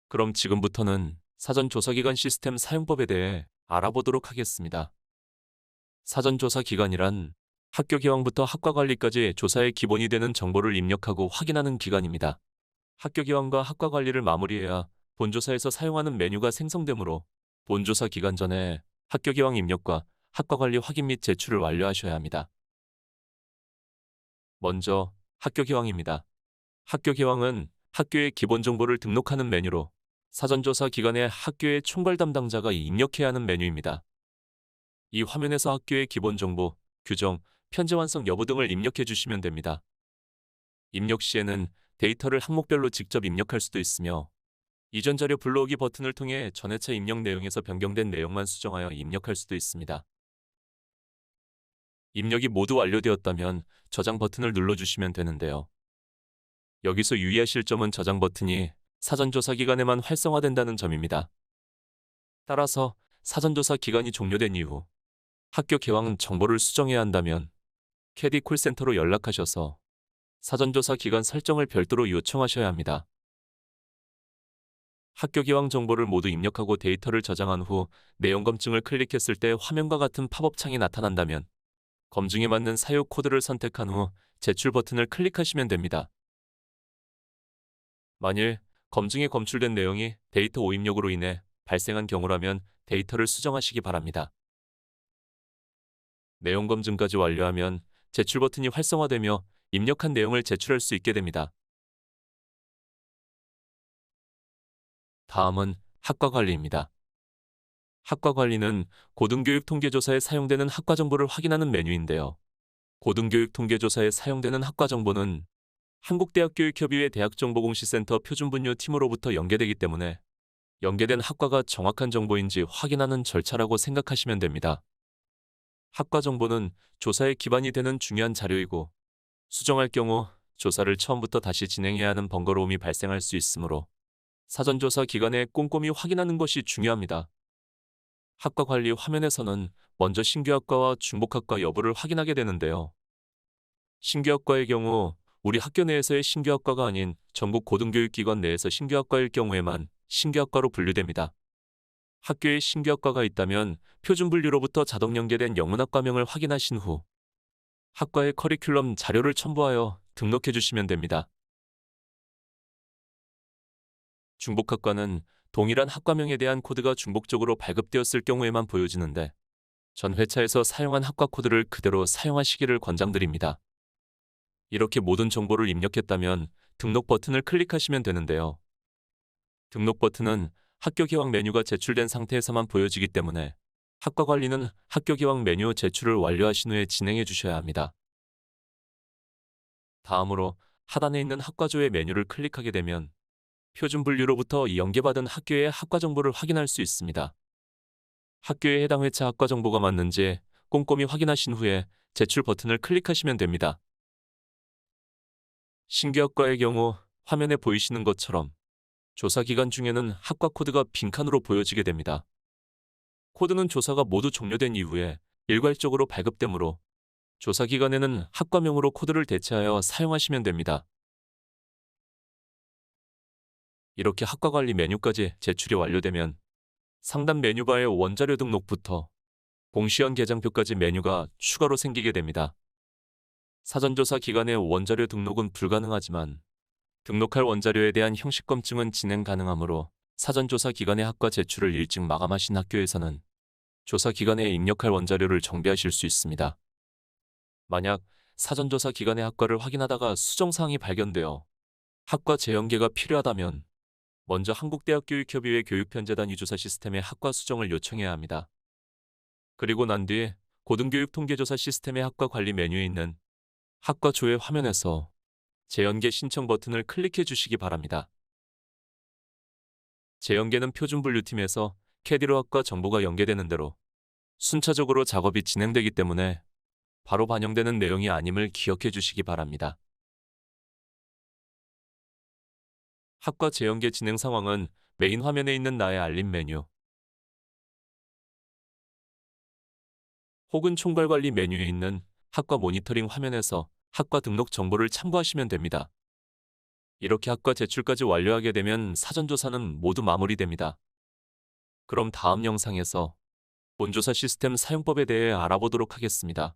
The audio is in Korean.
그럼 지금부터는 사전조사기관 시스템 사용법에 대해 알아보도록 하겠습니다. 사전조사기관이란 학교 개강부터 학과관리까지 조사의 기본이 되는 정보를 입력하고 확인하는 기관입니다. 학교 개강과 학과관리를 마무리해야 본조사에서 사용하는 메뉴가 생성되므로 본조사 기간 전에 학교 개강 입력과 학과관리 확인 및 제출을 완료하셔야 합니다. 먼저 학교 개강입니다. 학교 개강은 학교의 기본 정보를 등록하는 메뉴로 사전조사 기관의 학교의 총괄 담당자가 입력해야 하는 메뉴입니다. 이 화면에서 학교의 기본 정보, 규정, 편제 완성 여부 등을 입력해 주시면 됩니다. 입력 시에는 데이터를 항목별로 직접 입력할 수도 있으며 이전 자료 불러오기 버튼을 통해 전회차 입력 내용에서 변경된 내용만 수정하여 입력할 수도 있습니다. 입력이 모두 완료되었다면 저장 버튼을 눌러주시면 되는데요. 여기서 유의하실 점은 저장 버튼이 사전조사 기간에만 활성화된다는 점입니다. 따라서 사전조사 기간이 종료된 이후 학교 개강 정보를 수정해야 한다면 캐디 콜센터로 연락하셔서 사전조사 기간 설정을 별도로 요청하셔야 합니다. 학교 개강 정보를 모두 입력하고 데이터를 저장한 후 내용 검증을 클릭했을 때 화면과 같은 팝업 창이 나타난다면 검증에 맞는 사유 코드를 선택한 후 제출 버튼을 클릭하시면 됩니다. 만일 검증에 검출된 내용이 데이터 오입력으로 인해 발생한 경우라면 데이터를 수정하시기 바랍니다. 내용 검증까지 완료하면 제출 버튼이 활성화되며 입력한 내용을 제출할 수 있게 됩니다. 다음은 학과관리입니다. 학과관리는 고등교육 통계조사에 사용되는 학과 정보를 확인하는 메뉴인데요. 고등교육 통계조사에 사용되는 학과 정보는 한국대학교육협의회 대학정보공시센터 표준분류팀으로부터 연계되기 때문에 연계된 학과가 정확한 정보인지 확인하는 절차라고 생각하시면 됩니다. 학과 정보는 조사의 기반이 되는 중요한 자료이고 수정할 경우 조사를 처음부터 다시 진행해야 하는 번거로움이 발생할 수 있으므로 사전조사 기간에 꼼꼼히 확인하는 것이 중요합니다. 학과 관리 화면에서는 먼저 신규학과와 중복학과 여부를 확인하게 되는데요. 신규학과의 경우 우리 학교 내에서의 신규학과가 아닌 전국 고등교육기관 내에서 신규학과일 경우에만 신규학과로 분류됩니다. 학교에 신규학과가 있다면 표준분류로부터 자동 연계된 영문학과명을 확인하신 후 학과의 커리큘럼 자료를 첨부하여 등록해 주시면 됩니다. 중복학과는 동일한 학과명에 대한 코드가 중복적으로 발급되었을 경우에만 보여지는데 전 회차에서 사용한 학과 코드를 그대로 사용하시기를 권장드립니다. 이렇게 모든 정보를 입력했다면 등록 버튼을 클릭하시면 되는데요. 등록 버튼은 학교 개강 메뉴가 제출된 상태에서만 보여지기 때문에 학과 관리는 학교 개강 메뉴 제출을 완료하신 후에 진행해 주셔야 합니다. 다음으로 하단에 있는 학과조의 메뉴를 클릭하게 되면 표준분류로부터 연계받은 학교의 학과 정보를 확인할 수 있습니다. 학교에 해당 회차 학과 정보가 맞는지 꼼꼼히 확인하신 후에 제출 버튼을 클릭하시면 됩니다. 신규학과의 경우 화면에 보이시는 것처럼 조사 기간 중에는 학과 코드가 빈칸으로 보여지게 됩니다. 코드는 조사가 모두 종료된 이후에 일괄적으로 발급되므로 조사 기간에는 학과명으로 코드를 대체하여 사용하시면 됩니다. 이렇게 학과관리 메뉴까지 제출이 완료되면 상단 메뉴바의 원자료 등록부터 공시연 계장표까지 메뉴가 추가로 생기게 됩니다. 사전조사 기간의 원자료 등록은 불가능하지만 등록할 원자료에 대한 형식 검증은 진행 가능하므로 사전조사 기간의 학과 제출을 일찍 마감하신 학교에서는 조사 기간에 입력할 원자료를 정비하실 수 있습니다. 만약 사전조사 기간의 학과를 확인하다가 수정사항이 발견되어 학과 재연계가 필요하다면 먼저 한국대학교육협의회 교육편제단 이조사 시스템의 학과 수정을 요청해야 합니다. 그리고 난 뒤 고등교육 통계조사 시스템의 학과 관리 메뉴에 있는 학과 조회 화면에서 재연계 신청 버튼을 클릭해 주시기 바랍니다. 재연계는 표준분류팀에서 캐디로 학과 정보가 연계되는 대로 순차적으로 작업이 진행되기 때문에 바로 반영되는 내용이 아님을 기억해 주시기 바랍니다. 학과 재연계 진행 상황은 메인 화면에 있는 나의 알림 메뉴 혹은 총괄관리 메뉴에 있는 학과 모니터링 화면에서 학과 등록 정보를 참고하시면 됩니다. 이렇게 학과 제출까지 완료하게 되면 사전조사는 모두 마무리됩니다. 그럼 다음 영상에서 본조사 시스템 사용법에 대해 알아보도록 하겠습니다.